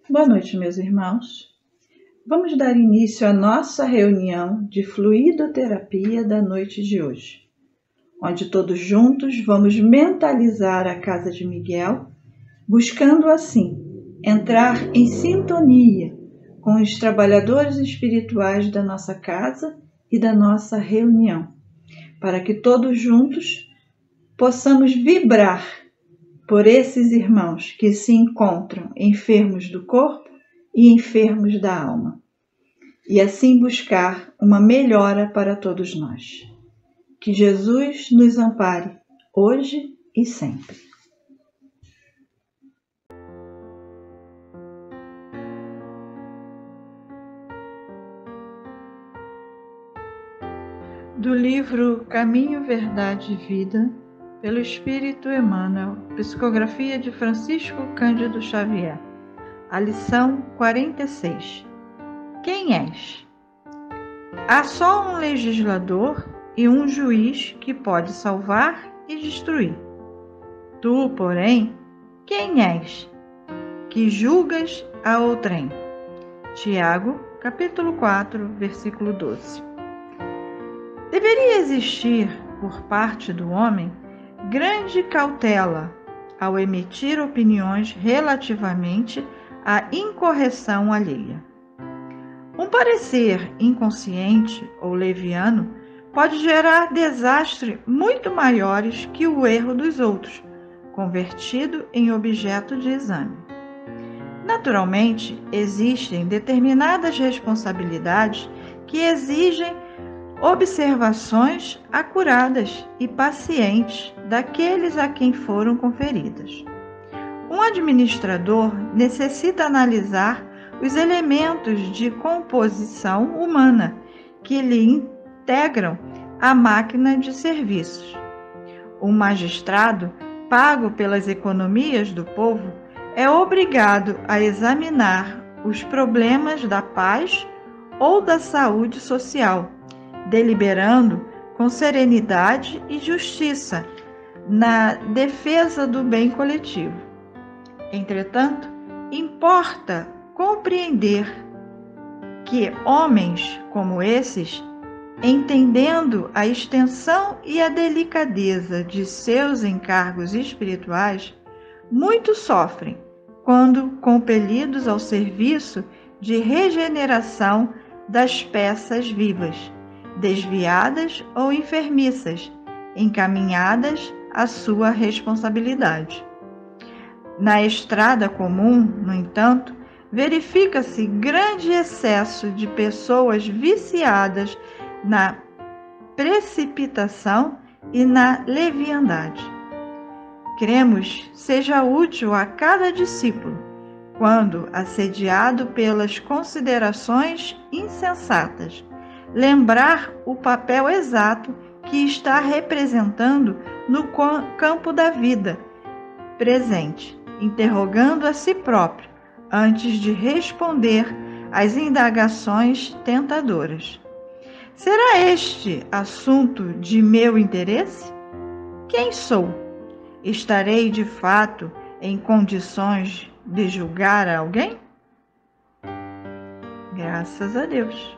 Boa noite, meus irmãos. Vamos dar início à nossa reunião de fluidoterapia da noite de hoje, onde todos juntos vamos mentalizar a casa de Miguel, buscando assim entrar em sintonia com os trabalhadores espirituais da nossa casa e da nossa reunião, para que todos juntos possamos vibrar por esses irmãos que se encontram enfermos do corpo e enfermos da alma, e assim buscar uma melhora para todos nós. Que Jesus nos ampare hoje e sempre. Do livro Caminho, Verdade e Vida, pelo Espírito Emmanuel, psicografia de Francisco Cândido Xavier. A lição 46. Quem és? Há só um legislador e um juiz que pode salvar e destruir. Tu, porém, quem és? Que julgas a outrem. Tiago, capítulo 4, versículo 12. Deveria existir, por parte do homem, grande cautela ao emitir opiniões relativamente à incorreção alheia. Um parecer inconsciente ou leviano pode gerar desastres muito maiores que o erro dos outros, convertido em objeto de exame. Naturalmente, existem determinadas responsabilidades que exigem observações acuradas e pacientes daqueles a quem foram conferidas. Um administrador necessita analisar os elementos de composição humana que lhe integram a máquina de serviços. O magistrado, pago pelas economias do povo, é obrigado a examinar os problemas da paz ou da saúde social, deliberando com serenidade e justiça na defesa do bem coletivo. Entretanto, importa compreender que homens como esses, entendendo a extensão e a delicadeza de seus encargos espirituais, muito sofrem quando compelidos ao serviço de regeneração das peças vivas, desviadas ou enfermiças, encaminhadas à sua responsabilidade. Na estrada comum, no entanto, verifica-se grande excesso de pessoas viciadas na precipitação e na leviandade. Queremos seja útil a cada discípulo, quando assediado pelas considerações insensatas, lembrar o papel exato que está representando no campo da vida presente, interrogando a si próprio antes de responder às indagações tentadoras. Será este assunto de meu interesse? Quem sou? Estarei de fato em condições de julgar alguém? Graças a Deus.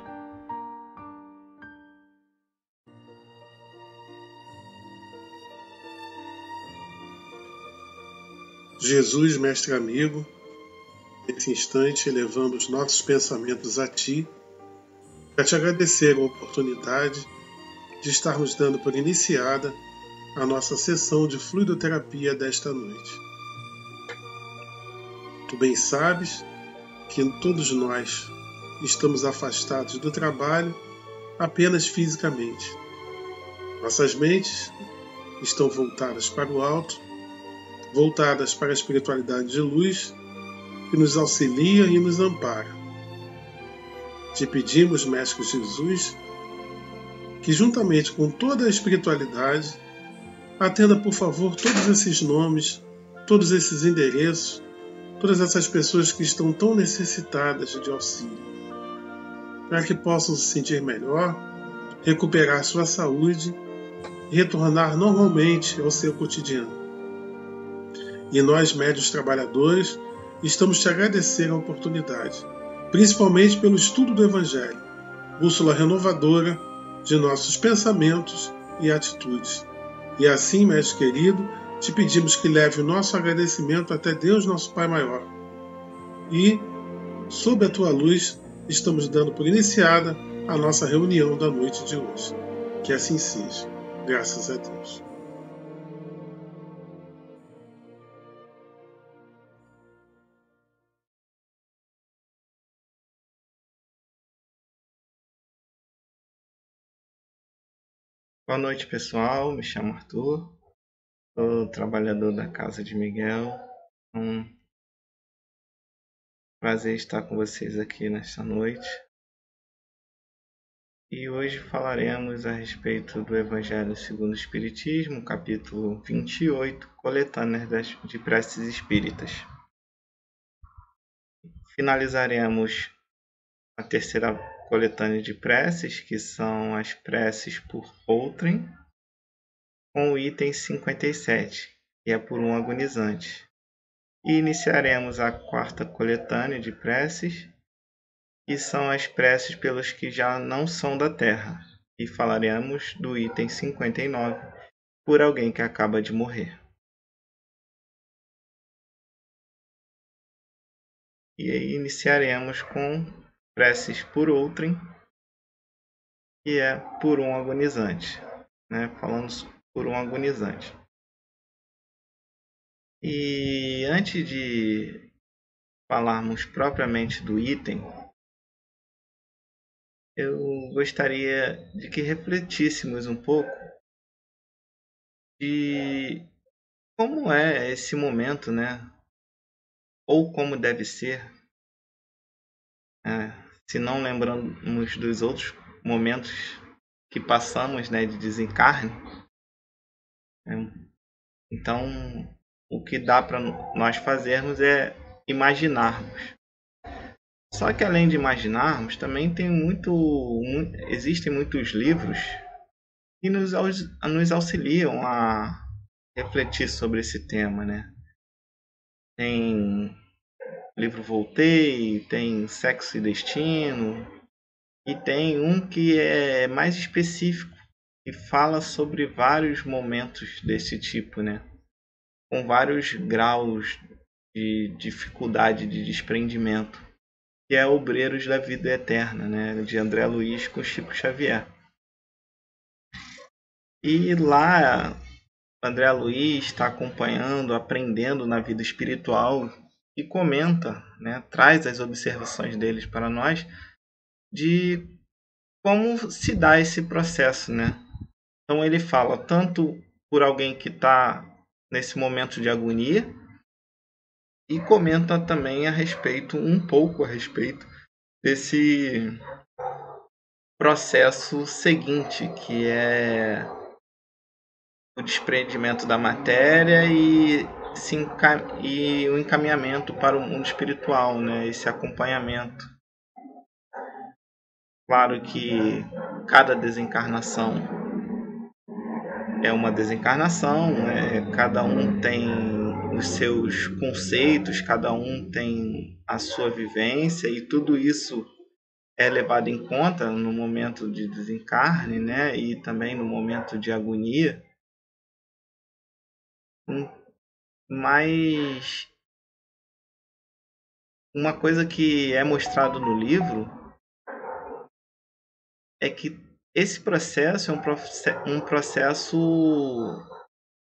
Jesus, mestre amigo, nesse instante elevamos os nossos pensamentos a Ti, para Te agradecer a oportunidade de estarmos dando por iniciada a nossa sessão de fluidoterapia desta noite. Tu bem sabes que todos nós estamos afastados do trabalho apenas fisicamente. Nossas mentes estão voltadas para o alto, voltadas para a espiritualidade de luz, que nos auxilia e nos ampara. Te pedimos, Mestre Jesus, que juntamente com toda a espiritualidade, atenda por favor todos esses nomes, todos esses endereços, todas essas pessoas que estão tão necessitadas de auxílio, para que possam se sentir melhor, recuperar sua saúde e retornar normalmente ao seu cotidiano. E nós, médios trabalhadores, estamos te agradecendo a oportunidade, principalmente pelo estudo do Evangelho, bússola renovadora de nossos pensamentos e atitudes. E assim, Mestre querido, te pedimos que leve o nosso agradecimento até Deus, nosso Pai maior. E, sob a tua luz, estamos dando por iniciada a nossa reunião da noite de hoje. Que assim seja. Graças a Deus. Boa noite, pessoal. Me chamo Arthur, sou trabalhador da Casa de Miguel. Um prazer estar com vocês aqui nesta noite. E hoje falaremos a respeito do Evangelho segundo o Espiritismo, capítulo 28, coletâneas de preces espíritas. Finalizaremos a terceira coletânea de preces, que são as preces por outrem, com o item 57, que é por um agonizante. E iniciaremos a quarta coletânea de preces, que são as preces pelos que já não são da Terra. E falaremos do item 59, por alguém que acaba de morrer. E aí iniciaremos com preces por outrem, que é por um agonizante, né? Falando por um agonizante. E antes de falarmos propriamente do item, eu gostaria de que refletíssemos um pouco de como é esse momento, né? Ou como deve ser, se não lembramos dos outros momentos que passamos, né, de desencarne. Então, o que dá para nós fazermos é imaginarmos. Só que além de imaginarmos, também existem muitos livros que nos auxiliam a refletir sobre esse tema, né? Tem livro Voltei, tem Sexo e Destino, e tem um que é mais específico e fala sobre vários momentos desse tipo, né? Com vários graus de dificuldade de desprendimento, que é Obreiros da Vida Eterna, né? De André Luiz com Chico Xavier. E lá André Luiz está acompanhando, aprendendo na vida espiritual e comenta, né, traz as observações deles para nós de como se dá esse processo, né? Então ele fala tanto por alguém que está nesse momento de agonia e comenta também um pouco a respeito desse processo seguinte, que é o desprendimento da matéria e o encaminhamento para o mundo espiritual, né? Esse acompanhamento. Claro que cada desencarnação é uma desencarnação, né? Cada um tem os seus conceitos, cada um tem a sua vivência e tudo isso é levado em conta no momento de desencarne, né? E também no momento de agonia. Mas uma coisa que é mostrado no livro é que esse processo é um processo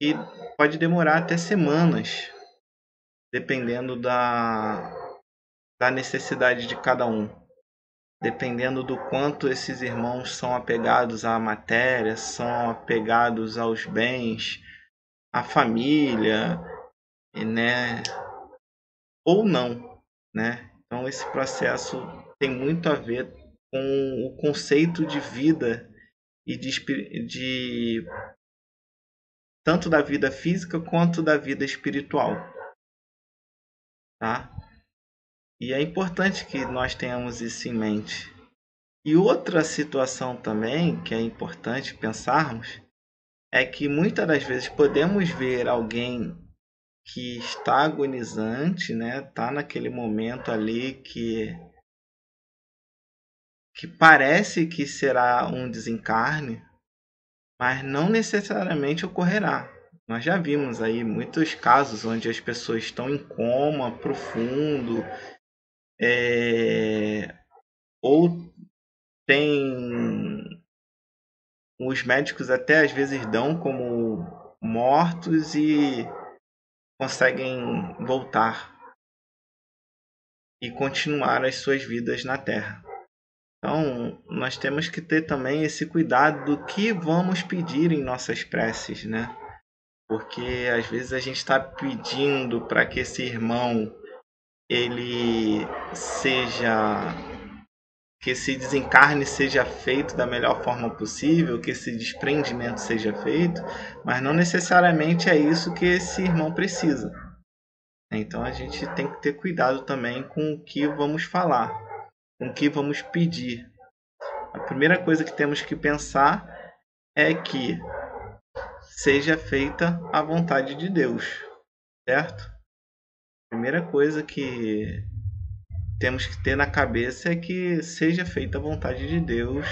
que pode demorar até semanas, dependendo da necessidade de cada um, dependendo do quanto esses irmãos são apegados à matéria, são apegados aos bens, à família, né? Ou não, né? Então esse processo tem muito a ver com o conceito de vida e de tanto da vida física quanto da vida espiritual, tá? E é importante que nós tenhamos isso em mente. E outra situação também que é importante pensarmos é que muitas das vezes podemos ver alguém que está agonizante, né? Está naquele momento ali que parece que será um desencarne, mas não necessariamente ocorrerá. Nós já vimos aí muitos casos onde as pessoas estão em coma profundo, ou tem os médicos até às vezes dão como mortos e conseguem voltar e continuar as suas vidas na Terra. Então, nós temos que ter também esse cuidado do que vamos pedir em nossas preces, né? Porque às vezes a gente está pedindo para que esse irmão ele seja, que esse desencarne seja feito da melhor forma possível, que esse desprendimento seja feito, mas não necessariamente é isso que esse irmão precisa. Então a gente tem que ter cuidado também com o que vamos falar, com o que vamos pedir. A primeira coisa que temos que pensar é que seja feita a vontade de Deus, certo? A primeira coisa que temos que ter na cabeça é que seja feita a vontade de Deus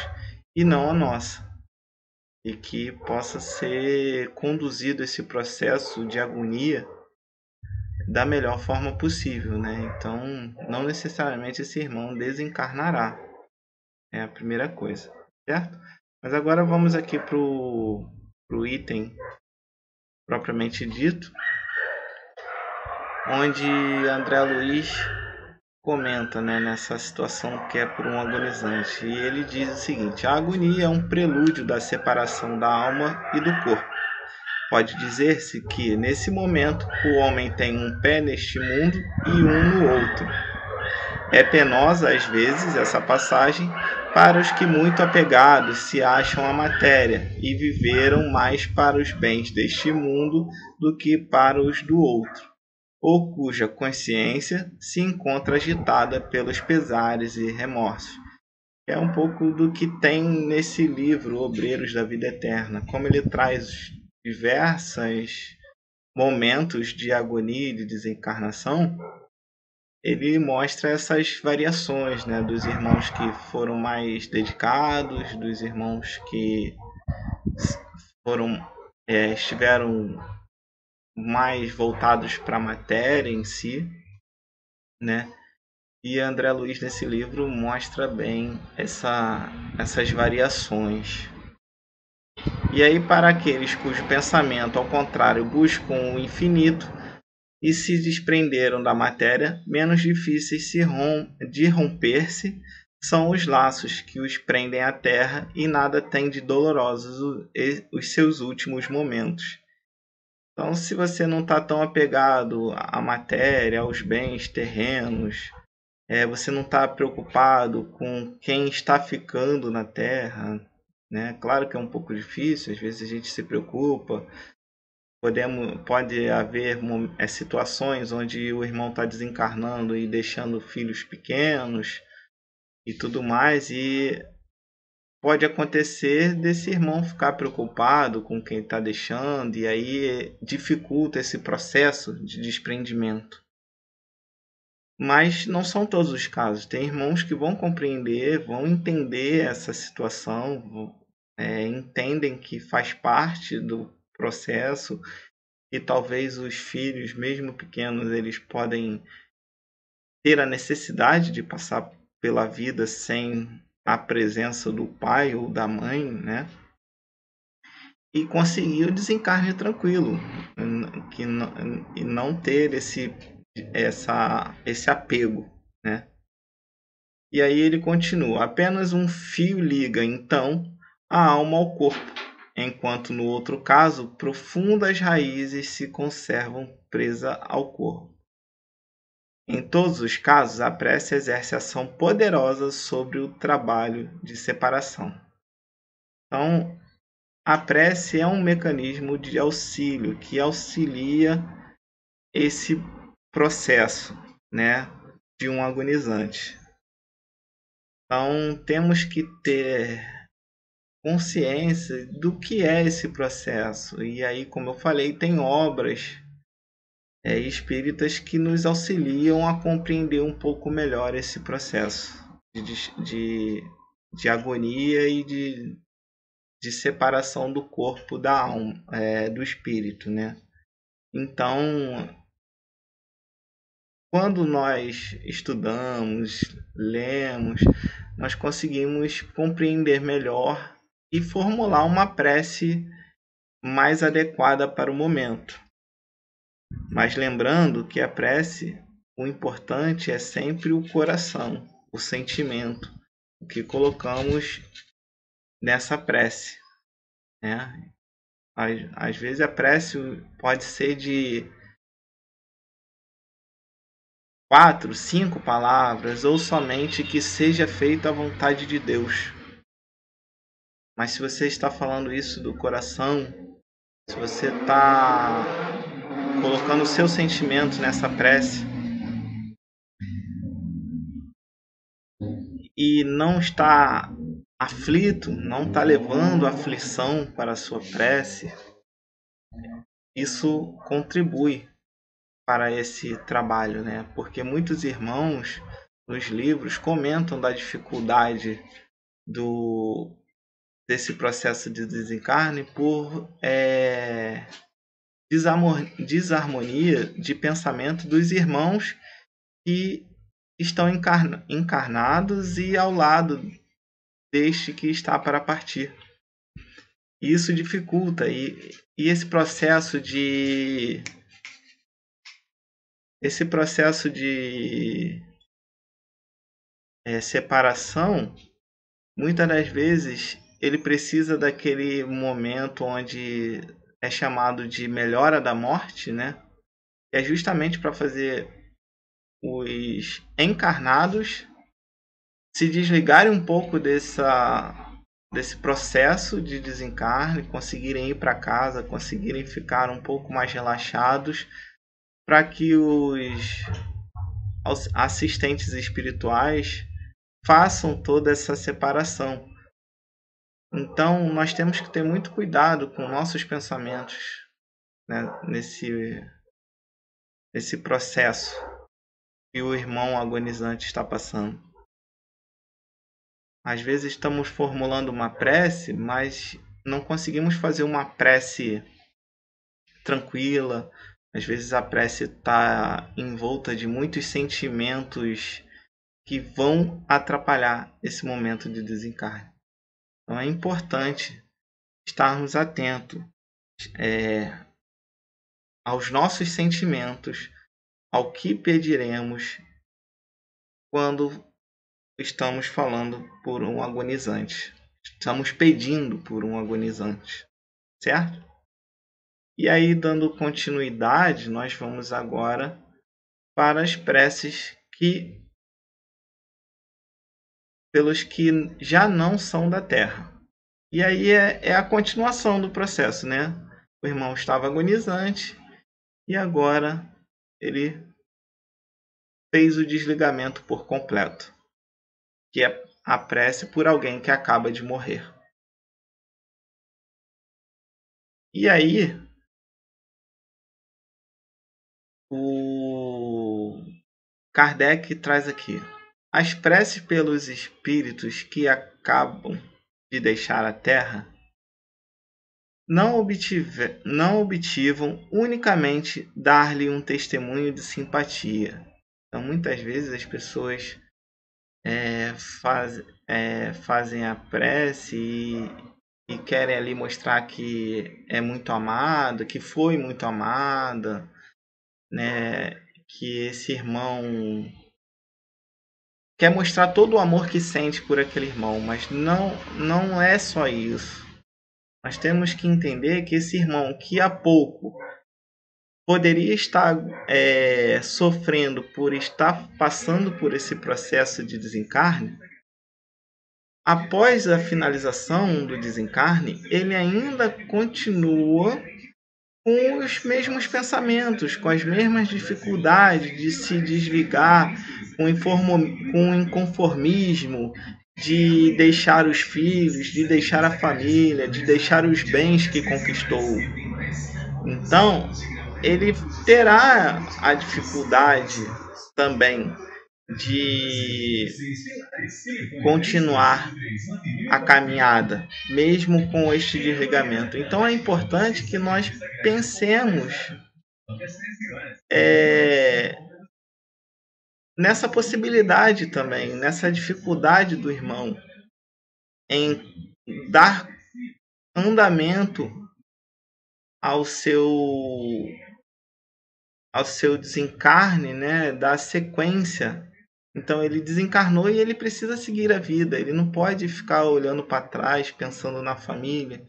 e não a nossa. E que possa ser conduzido esse processo de agonia da melhor forma possível, né? Então, não necessariamente esse irmão desencarnará. É a primeira coisa, certo? Mas agora vamos aqui para o item propriamente dito, onde André Luiz comenta, né, nessa situação que é por um agonizante. E ele diz o seguinte: a agonia é um prelúdio da separação da alma e do corpo. Pode dizer-se que, nesse momento, o homem tem um pé neste mundo e um no outro. É penosa, às vezes, essa passagem para os que muito apegados se acham à matéria e viveram mais para os bens deste mundo do que para os do outro, ou cuja consciência se encontra agitada pelos pesares e remorsos. É um pouco do que tem nesse livro, Obreiros da Vida Eterna, como ele traz diversos momentos de agonia e de desencarnação. Ele mostra essas variações, né, dos irmãos que foram mais dedicados, dos irmãos que estiveram mais voltados para a matéria em si, né? E André Luiz nesse livro mostra bem essas variações. E aí, para aqueles cujo pensamento, ao contrário, buscam o infinito e se desprenderam da matéria, menos difíceis de romper-se são os laços que os prendem à terra, e nada tem de dolorosos os seus últimos momentos. Então, se você não está tão apegado à matéria, aos bens terrenos, você não está preocupado com quem está ficando na terra, né? Claro que é um pouco difícil, às vezes a gente se preocupa. Pode haver situações onde o irmão está desencarnando e deixando filhos pequenos e tudo mais, e pode acontecer desse irmão ficar preocupado com quem está deixando, e aí dificulta esse processo de desprendimento. Mas não são todos os casos. Tem irmãos que vão compreender, vão entender essa situação, entendem que faz parte do processo, e talvez os filhos, mesmo pequenos, eles podem ter a necessidade de passar pela vida sem a presença do pai ou da mãe, né? E conseguir o desencarne tranquilo, e não ter esse apego, né? E aí ele continua: apenas um fio liga então a alma ao corpo, enquanto no outro caso profundas raízes se conservam presas ao corpo. Em todos os casos, a prece exerce ação poderosa sobre o trabalho de separação. Então, a prece é um mecanismo de auxílio que auxilia esse processo, né, de um agonizante. Então, temos que ter consciência do que é esse processo. E aí, como eu falei, tem obras espíritas que nos auxiliam a compreender um pouco melhor esse processo de agonia e de separação do corpo da alma, do espírito, né? Então, quando nós estudamos, lemos, nós conseguimos compreender melhor e formular uma prece mais adequada para o momento. Mas lembrando que a prece, o importante é sempre o coração, o sentimento, o que colocamos nessa prece, né? Às vezes a prece pode ser de 4, 5 palavras, ou somente que seja feita a vontade de Deus. Mas se você está falando isso do coração, se você está colocando o seu sentimento nessa prece e não está aflito, não está levando aflição para a sua prece, isso contribui para esse trabalho, né? Porque muitos irmãos nos livros comentam da dificuldade desse processo de desencarne por desarmonia de pensamento dos irmãos que estão encarnados e ao lado deste que está para partir. Isso dificulta e esse processo de separação, muitas das vezes ele precisa daquele momento onde é chamado de melhora da morte, né? É justamente para fazer os encarnados se desligarem um pouco desse processo de desencarne, conseguirem ir para casa, conseguirem ficar um pouco mais relaxados, para que os assistentes espirituais façam toda essa separação. Então, nós temos que ter muito cuidado com nossos pensamentos, né, nesse processo que o irmão agonizante está passando. Às vezes estamos formulando uma prece, mas não conseguimos fazer uma prece tranquila. Às vezes a prece está envolta de muitos sentimentos que vão atrapalhar esse momento de desencarne. Então é importante estarmos atentos aos nossos sentimentos, ao que pediremos quando estamos falando por um agonizante. Estamos pedindo por um agonizante, certo? E aí, dando continuidade, nós vamos agora para as preces pelos que já não são da Terra. E aí é a continuação do processo, né? O irmão estava agonizante e agora ele fez o desligamento por completo, que é a prece por alguém que acaba de morrer. E aí, o Kardec traz aqui: as preces pelos espíritos que acabam de deixar a Terra não obtivam unicamente dar-lhe um testemunho de simpatia. Então, muitas vezes as pessoas fazem a prece e querem ali mostrar que é muito amado, que foi muito amada, né? Que esse irmão quer mostrar todo o amor que sente por aquele irmão, mas não é só isso. Nós temos que entender que esse irmão que há pouco poderia estar sofrendo por estar passando por esse processo de desencarne, após a finalização do desencarne, ele ainda continua com os mesmos pensamentos, com as mesmas dificuldades de se desligar, com inconformismo, de deixar os filhos, de deixar a família, de deixar os bens que conquistou. Então, ele terá a dificuldade também de continuar a caminhada, mesmo com este desligamento. Então é importante que nós pensemos nessa possibilidade também, nessa dificuldade do irmão em dar andamento ao seu desencarne, né, dar sequência. Então ele desencarnou e ele precisa seguir a vida. Ele não pode ficar olhando para trás, pensando na família,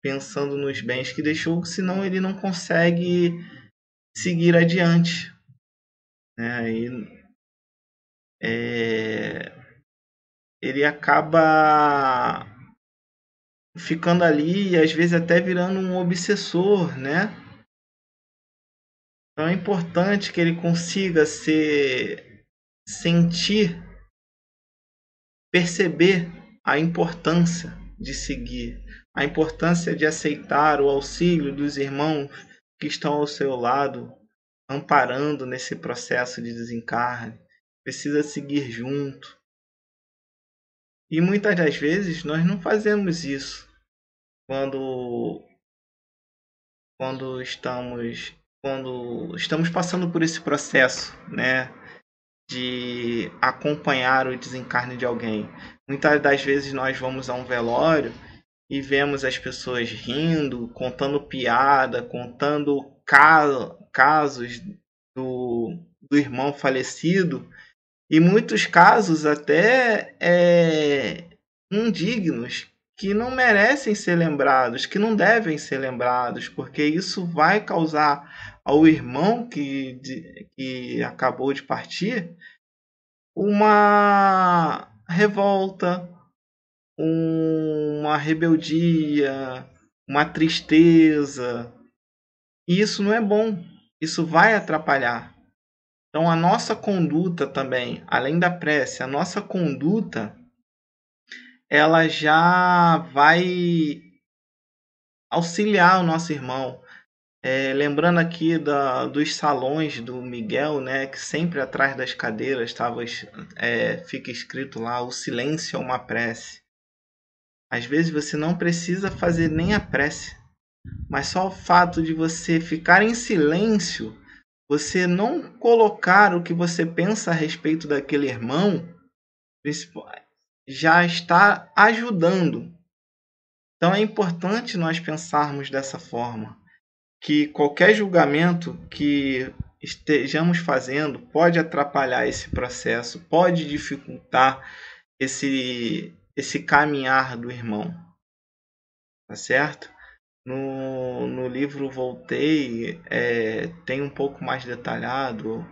pensando nos bens que deixou, senão ele não consegue seguir adiante, né? Ele acaba ficando ali e às vezes até virando um obsessor, né? Então é importante que ele consiga sentir, perceber a importância de seguir, a importância de aceitar o auxílio dos irmãos que estão ao seu lado, amparando nesse processo de desencarne. Precisa seguir junto. E muitas das vezes nós não fazemos isso quando estamos passando por esse processo, né, de acompanhar o desencarne de alguém. Muitas das vezes nós vamos a um velório e vemos as pessoas rindo, contando piada, contando casos do irmão falecido, e muitos casos até indignos, que não merecem ser lembrados, que não devem ser lembrados, porque isso vai causar ao irmão que acabou de partir uma revolta, uma rebeldia, uma tristeza. E isso não é bom, isso vai atrapalhar. Então a nossa conduta também, além da prece, a nossa conduta, ela já vai auxiliar o nosso irmão. Lembrando aqui dos salões do Miguel, né, que sempre atrás das cadeiras fica escrito lá: o silêncio é uma prece. Às vezes você não precisa fazer nem a prece, mas só o fato de você ficar em silêncio, você não colocar o que você pensa a respeito daquele irmão, já está ajudando. Então é importante nós pensarmos dessa forma, que qualquer julgamento que estejamos fazendo pode atrapalhar esse processo, pode dificultar esse caminhar do irmão, tá certo? No livro Voltei, tem um pouco mais detalhado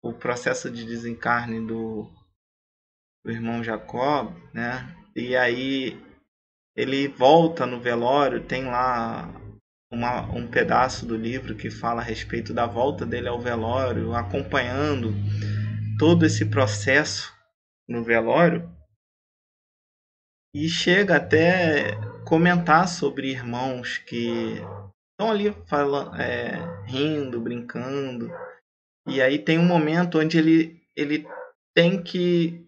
o processo de desencarne do irmão Jacob, né? E aí ele volta no velório, tem lá um pedaço do livro que fala a respeito da volta dele ao velório, acompanhando todo esse processo no velório, e chega até comentar sobre irmãos que estão ali falando, rindo, brincando, e aí tem um momento onde ele tem que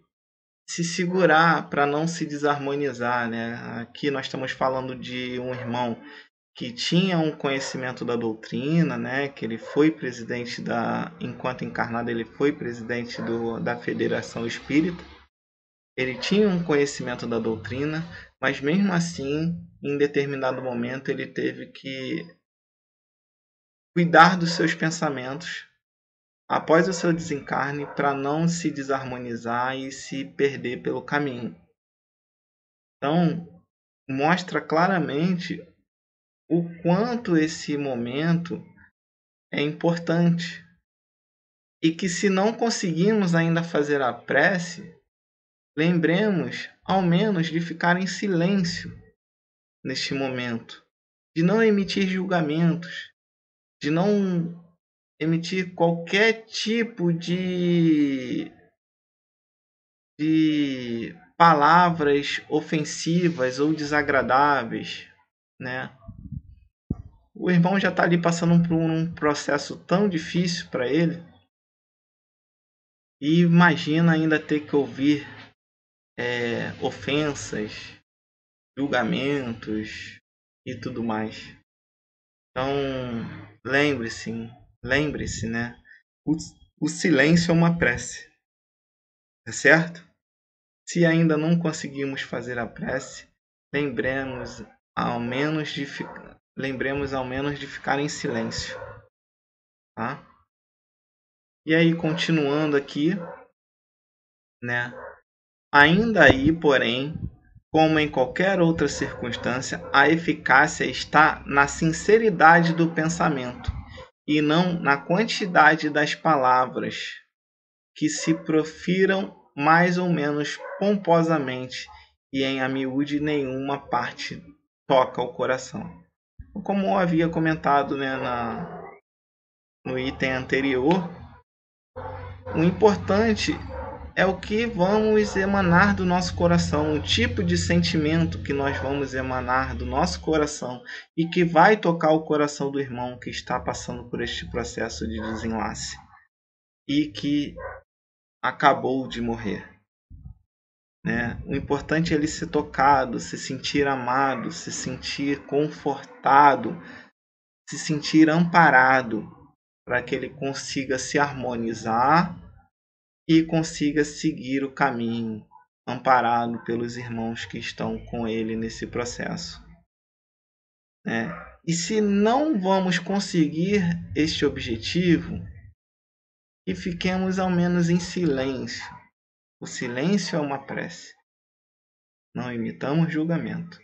se segurar para não se desarmonizar, né? Aqui nós estamos falando de um irmão que tinha um conhecimento da doutrina, né? Que ele foi presidente enquanto encarnado, ele foi presidente da Federação Espírita. Ele tinha um conhecimento da doutrina, mas mesmo assim, em determinado momento, ele teve que cuidar dos seus pensamentos após o seu desencarne, para não se desarmonizar e se perder pelo caminho. Então, mostra claramente o quanto esse momento é importante, e que se não conseguimos ainda fazer a prece, lembremos ao menos de ficar em silêncio neste momento, de não emitir julgamentos, de não emitir qualquer tipo de palavras ofensivas ou desagradáveis, né? o irmão já está ali passando por um processo tão difícil para ele. E imagina ainda ter que ouvir ofensas, julgamentos e tudo mais. Então, lembre-se, né? O silêncio é uma prece, tá certo? Se ainda não conseguimos fazer a prece, lembremos ao menos de ficar em silêncio, tá? E aí, continuando aqui, né? Ainda aí, porém, como em qualquer outra circunstância, a eficácia está na sinceridade do pensamento e não na quantidade das palavras que se profiram mais ou menos pomposamente e em a miúde nenhuma parte toca o coração. Como eu havia comentado, né, no item anterior, o importante é o que vamos emanar do nosso coração, o tipo de sentimento que nós vamos emanar do nosso coração e que vai tocar o coração do irmão que está passando por este processo de desenlace e que acabou de morrer. Né? O importante é ele ser tocado, se sentir amado, se sentir confortado, se sentir amparado, para que ele consiga se harmonizar e consiga seguir o caminho, amparado pelos irmãos que estão com ele nesse processo. Né? E se não vamos conseguir este objetivo, que fiquemos ao menos em silêncio. O silêncio é uma prece. Não imitamos julgamento.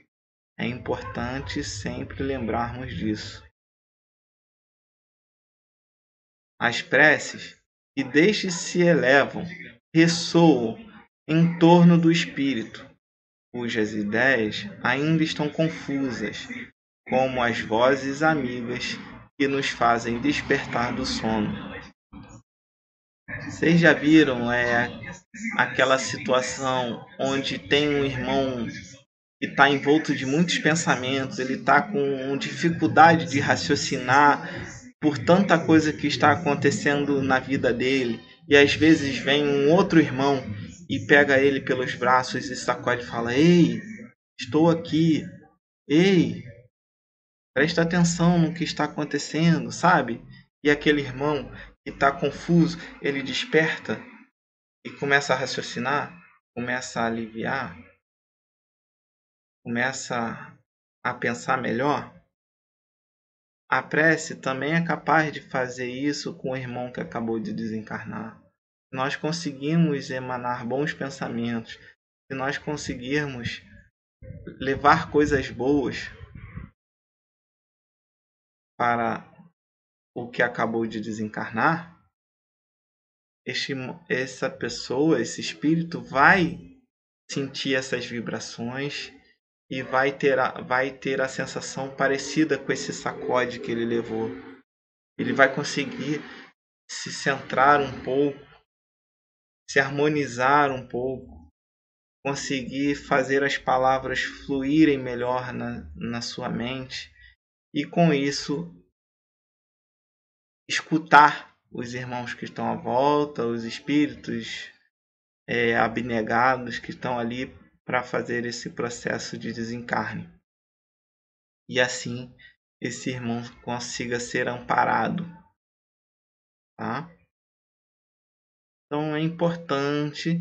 É importante sempre lembrarmos disso. As preces que destes se elevam ressoam em torno do espírito, cujas ideias ainda estão confusas, como as vozes amigas que nos fazem despertar do sono. Vocês já viram aquela situação onde tem um irmão que está envolto de muitos pensamentos, ele está com dificuldade de raciocinar por tanta coisa que está acontecendo na vida dele, e às vezes vem um outro irmão e pega ele pelos braços e sacode e fala: ei, estou aqui, ei, presta atenção no que está acontecendo, sabe? E aquele irmão que está confuso, ele desperta e começa a raciocinar, começa a aliviar, começa a pensar melhor. A prece também é capaz de fazer isso com o irmão que acabou de desencarnar. Se nós conseguimos emanar bons pensamentos, se nós conseguirmos levar coisas boas para o que acabou de desencarnar, essa pessoa, esse espírito vai sentir essas vibrações e vai ter a sensação parecida com esse sacode que ele levou. Ele vai conseguir se centrar um pouco, se harmonizar um pouco, conseguir fazer as palavras fluírem melhor na sua mente e, com isso, escutar os irmãos que estão à volta, os espíritos abnegados que estão ali para fazer esse processo de desencarne. E assim esse irmão consiga ser amparado. Tá? Então é importante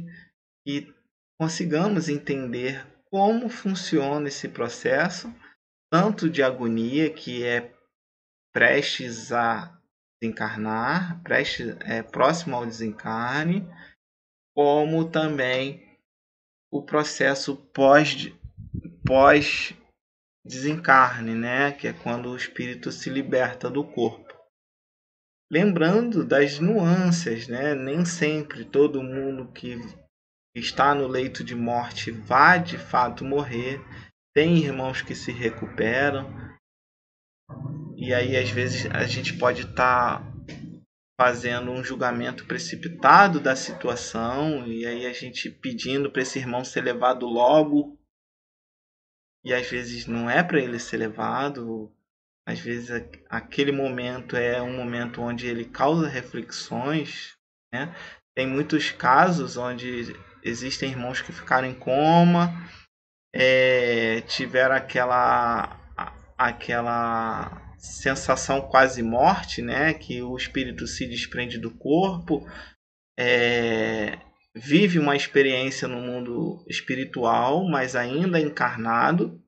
que consigamos entender como funciona esse processo, tanto de agonia, que é prestes a desencarnar, próximo ao desencarne, como também o processo pós-desencarne, né? Que é quando o espírito se liberta do corpo. Lembrando das nuances, né? Nem sempre todo mundo que está no leito de morte vai de fato morrer. Tem irmãos que se recuperam. E aí às vezes a gente pode estar fazendo um julgamento precipitado da situação, e aí a gente pedindo para esse irmão ser levado logo, e às vezes não é para ele ser levado, às vezes aquele momento é um momento onde ele causa reflexões, né? Tem muitos casos onde existem irmãos que ficaram em coma, tiveram aquela sensação quase morte, né? Que o espírito se desprende do corpo, vive uma experiência no mundo espiritual, mas ainda encarnado,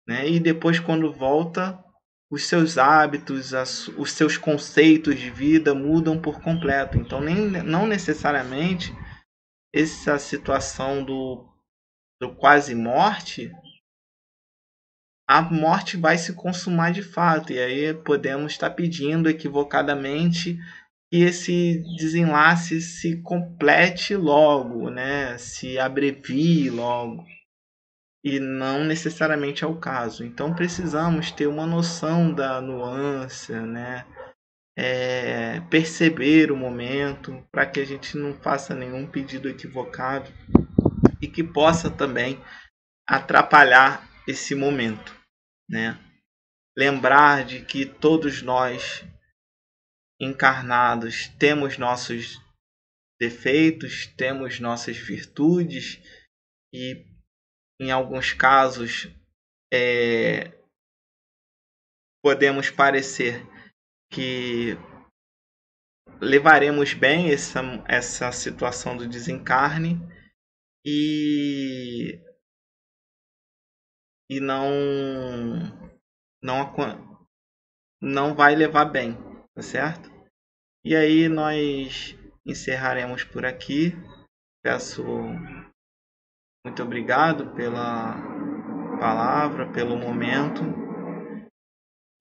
né? E depois, quando volta, os seus hábitos, os seus conceitos de vida mudam por completo. Então, não necessariamente essa situação do quase morte, a morte vai se consumar de fato. E aí podemos estar pedindo equivocadamente que esse desenlace se complete logo, né? Se abrevie logo. E não necessariamente é o caso. Então precisamos ter uma noção da nuance, né? Perceber o momento, para que a gente não faça nenhum pedido equivocado e que possa também atrapalhar esse momento, né? Lembrar de que todos nós encarnados temos nossos defeitos, temos nossas virtudes e em alguns casos podemos parecer que levaremos bem essa situação do desencarne e não vai levar bem, tá certo? E aí nós encerraremos por aqui. Peço muito obrigado pela palavra, pelo momento,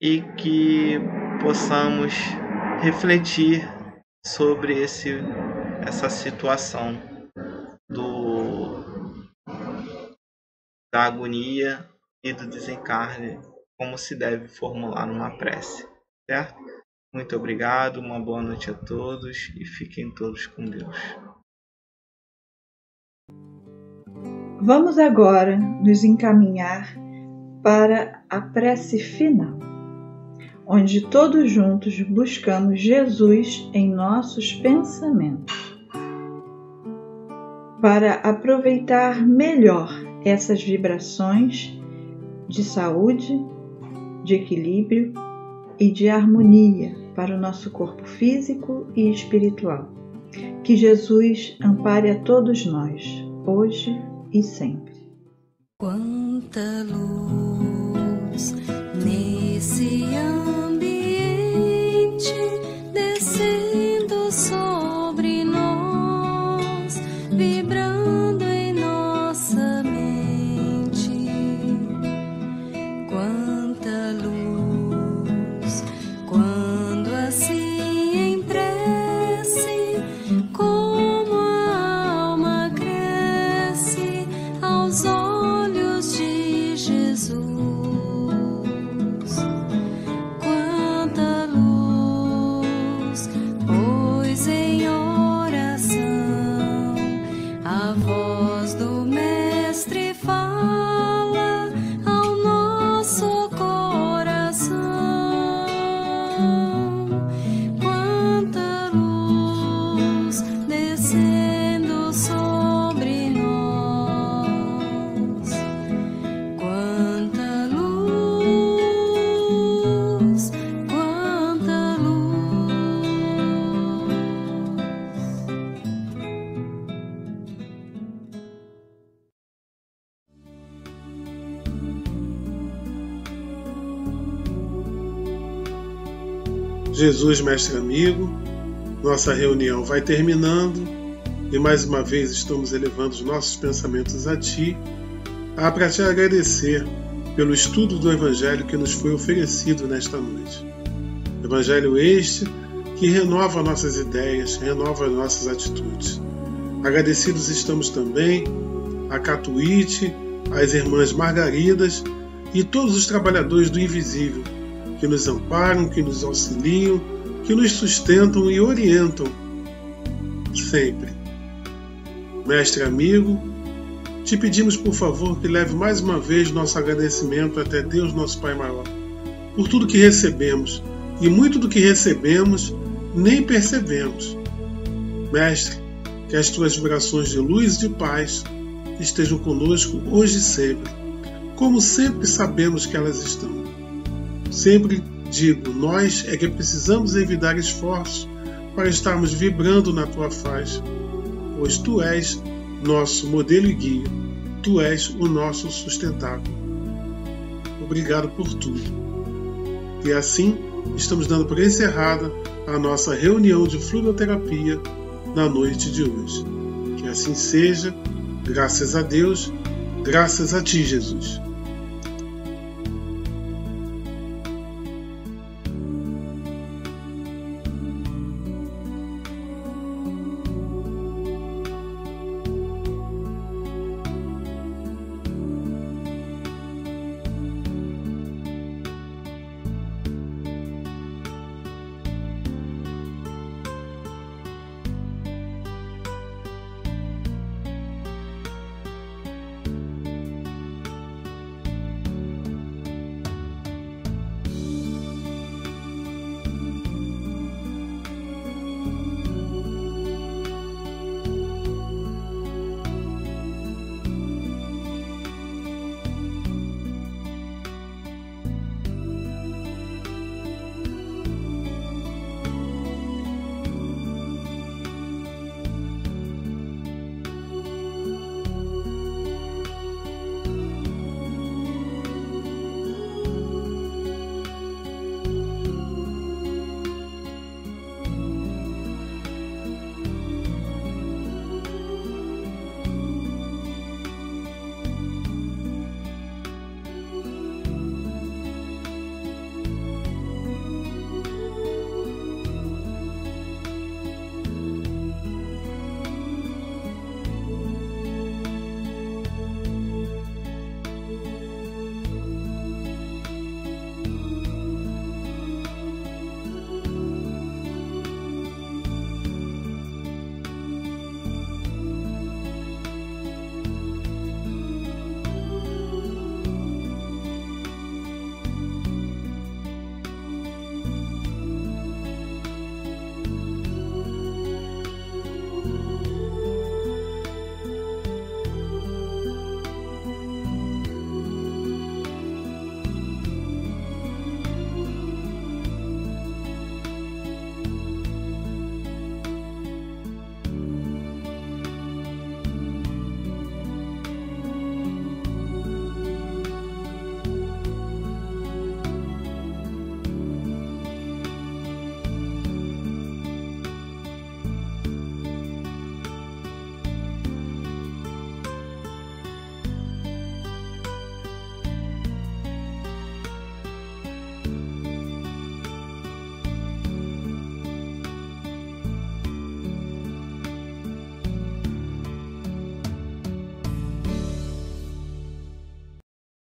e que possamos refletir sobre essa situação da agonia e do desencarne, como se deve formular numa prece, certo? Muito obrigado, uma boa noite a todos e fiquem todos com Deus. Vamos agora nos encaminhar para a prece final, onde todos juntos buscamos Jesus em nossos pensamentos, para aproveitar melhor essas vibrações de saúde, de equilíbrio e de harmonia para o nosso corpo físico e espiritual. Que Jesus ampare a todos nós, hoje e sempre. Quanta luz nesse ambiente, descendo sobre nós, vibrando em nossa mente. Quanta luz, quando assim em prece, como a alma cresce aos olhos de Jesus. Quanta luz, pois em oração a voz do Mestre fala ao nosso coração. Quanta luz descendo sobre nós. Quanta luz, quanta luz. Jesus, mestre amigo, nossa reunião vai terminando e mais uma vez estamos elevando os nossos pensamentos a Ti, para te agradecer pelo estudo do Evangelho que nos foi oferecido nesta noite. Evangelho este que renova nossas ideias, renova nossas atitudes. Agradecidos estamos também a Catuíte, às irmãs Margaridas e todos os trabalhadores do invisível que nos amparam, que nos auxiliam, que nos sustentam e orientam sempre. Mestre amigo, te pedimos por favor que leve mais uma vez nosso agradecimento até Deus, nosso Pai maior, por tudo que recebemos, e muito do que recebemos nem percebemos. Mestre, que as tuas vibrações de luz e de paz estejam conosco hoje e sempre, como sempre sabemos que elas estão. Sempre digo, nós é que precisamos evitar esforços para estarmos vibrando na tua face, pois tu és nosso modelo e guia, tu és o nosso sustentável. Obrigado por tudo. E assim, estamos dando por encerrada a nossa reunião de fluidoterapia na noite de hoje. Que assim seja, graças a Deus, graças a ti, Jesus.